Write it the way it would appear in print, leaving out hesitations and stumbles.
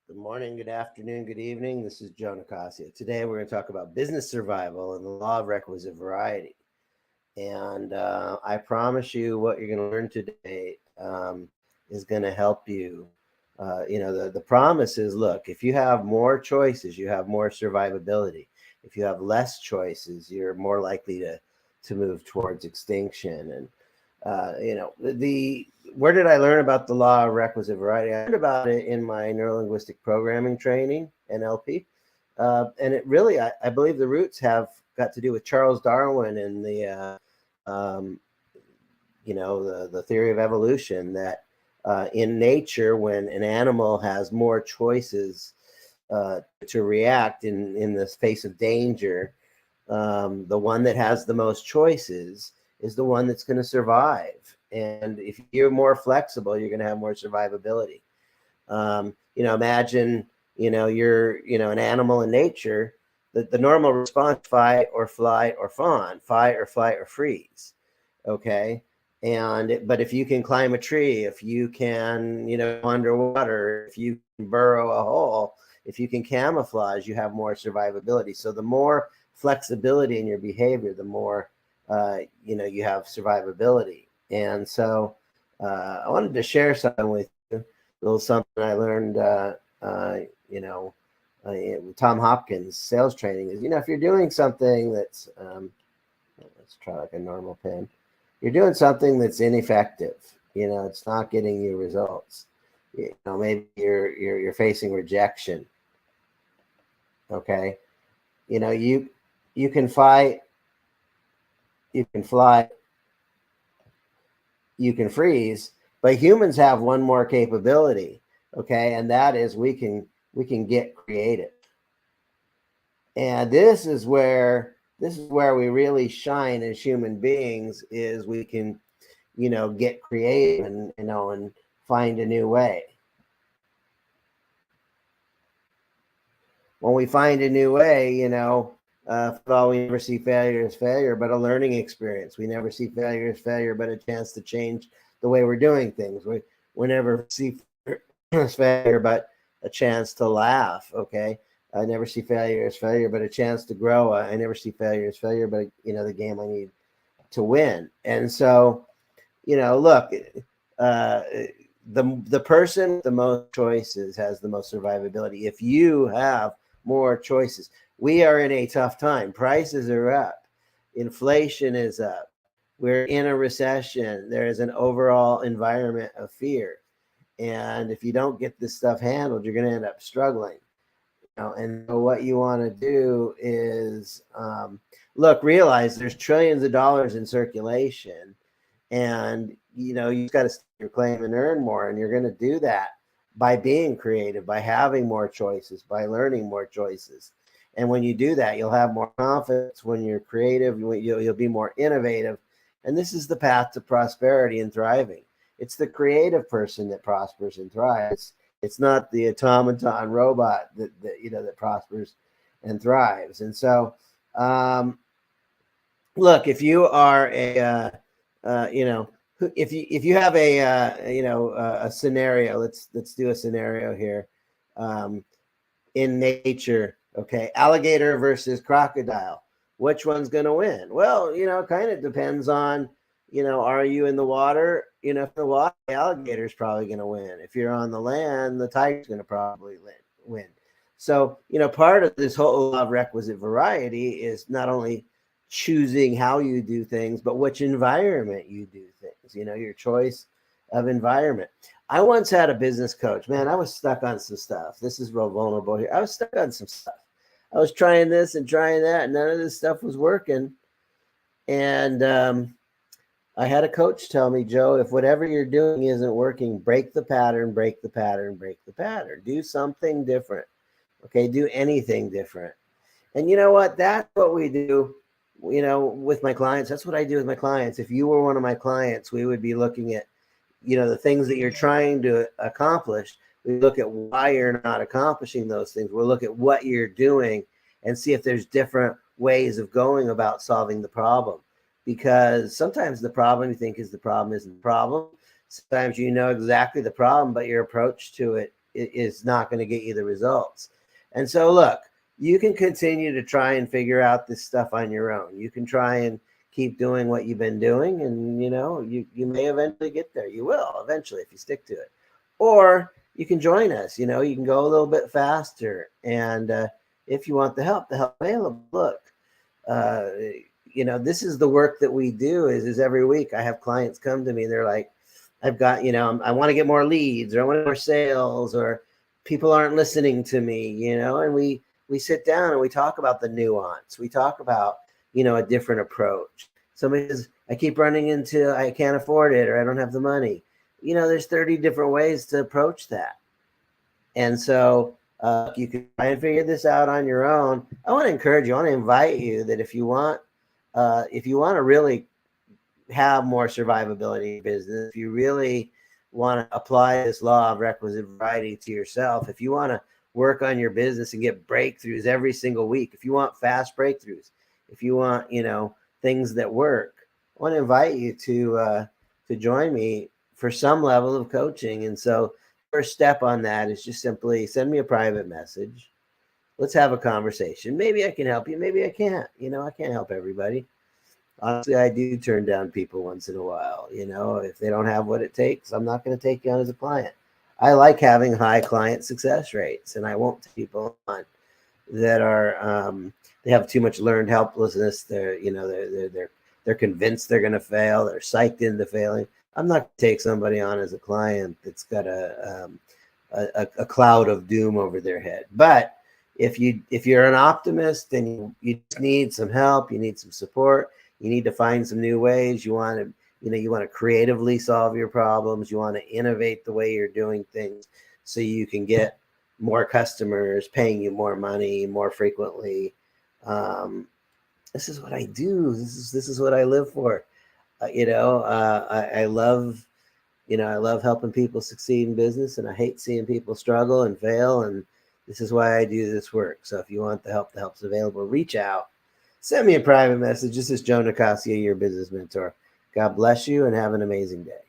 Good morning, good afternoon, good evening. This is Joe Nicasia. Today we're going to talk about business survival and the law of requisite variety. And I promise you, what you're going to learn today is going to help you. The promise is, look, if you have more choices, you have more survivability. If you have less choices, you're more likely to move towards extinction. And the where did I learn about the law of requisite variety? I learned about it in my neurolinguistic programming training, NLP, and it really, I believe, the roots have got to do with Charles Darwin and um, the theory of evolution that in nature, when an animal has more choices to react in the face of danger, the one that has the most choices is the one that's going to survive. And if you're more flexible, you're going to have more survivability. Imagine, you're, an animal in nature. The normal response: fight or flight or fawn, fight or flight or freeze. Okay. But if you can climb a tree, if you can, go underwater, if you can burrow a hole, if you can camouflage, you have more survivability. So the more flexibility in your behavior, the more, you have survivability. And so I wanted to share something with you, a little something I learned, you know, Tom Hopkins sales training is, if you're doing something that's, let's try like a normal pen, you're doing something that's ineffective, it's not getting you results. Maybe you're facing rejection. Okay. You can fight, you can fly, you can freeze, but humans have one more capability. Okay. And that is we can get creative. And this is where we really shine as human beings, is we can, get creative and find a new way. When we find a new way, we never see failure as failure, but a learning experience. We never see failure as failure, but a chance to change the way we're doing things. We never see failure as failure, but a chance to laugh. Okay. I never see failure as failure, but a chance to grow. I never see failure as failure, but the game I need to win. And so, look, the person with the most choices has the most survivability. If you have more choices, we are in a tough time. Prices are up, inflation is up. We're in a recession. There is an overall environment of fear, and if you don't get this stuff handled, you're going to end up struggling. And so what you want to do is realize there's trillions of dollars in circulation, and you've got to stake your claim and earn more, and you're going to do that by being creative, by having more choices, by learning more choices. And when you do that, you'll have more confidence. When you're creative, you'll be more innovative. And this is the path to prosperity and thriving. It's the creative person that prospers and thrives. It's not the automaton robot that prospers and thrives. And so, look, if you are if you have a scenario, let's do a scenario here, in nature. Okay, alligator versus crocodile. Which one's going to win? Well, it kind of depends on, are you in the water? If the water, the alligator's probably going to win. If you're on the land, the tiger's going to probably win. So, part of this whole law of requisite variety is not only choosing how you do things, but which environment you do things, your choice of environment. I once had a business coach. Man, I was stuck on some stuff. This is real vulnerable here. I was stuck on some stuff. I was trying this and trying that, and none of this stuff was working. And I had a coach tell me, Joe, if whatever you're doing isn't working, break the pattern, break the pattern, break the pattern. Do something different. Okay, do anything different. And you know what? That's what we do, with my clients. That's what I do with my clients. If you were one of my clients, we would be looking at, the things that you're trying to accomplish. We look at why you're not accomplishing those things. We'll look at what you're doing and see if there's different ways of going about solving the problem. Because sometimes the problem you think is the problem isn't the problem. Sometimes you know exactly the problem, but your approach to it is not going to get you the results. And so look, you can continue to try and figure out this stuff on your own. You can try and keep doing what you've been doing, and you may eventually get there. You will eventually if you stick to it. Or you can join us. You can go a little bit faster. And if you want the help available. Look, this is the work that we do. Is every week I have clients come to me. They're like, I've got, I want to get more leads, or I want more sales, or people aren't listening to me, and we sit down and we talk about the nuance. We talk about, a different approach. Somebody says, I keep running into, I can't afford it, or I don't have the money. There's 30 different ways to approach that. And so you can try and figure this out on your own. I want to encourage you, I want to invite you that if you want to really have more survivability in business, if you really want to apply this law of requisite variety to yourself, if you want to work on your business and get breakthroughs every single week, if you want fast breakthroughs, if you want, things that work, I want to invite you to join me for some level of coaching. And so first step on that is just simply send me a private message. Let's have a conversation. Maybe I can help you. Maybe I can't. I can't help everybody. Honestly, I do turn down people once in a while. If they don't have what it takes, I'm not going to take you on as a client. I like having high client success rates, and I won't take people on that are they have too much learned helplessness. They're convinced they're going to fail. They're psyched into failing. I'm not going to take somebody on as a client that's got a cloud of doom over their head. But if you're an optimist and you just need some help, you need some support, you need to find some new ways, you want to creatively solve your problems, you want to innovate the way you're doing things so you can get more customers paying you more money more frequently. This is what I do. This is what I live for. I love helping people succeed in business, and I hate seeing people struggle and fail. And this is why I do this work. So if you want the help's available. Reach out, send me a private message. This is Joe Nicasio, your business mentor. God bless you and have an amazing day.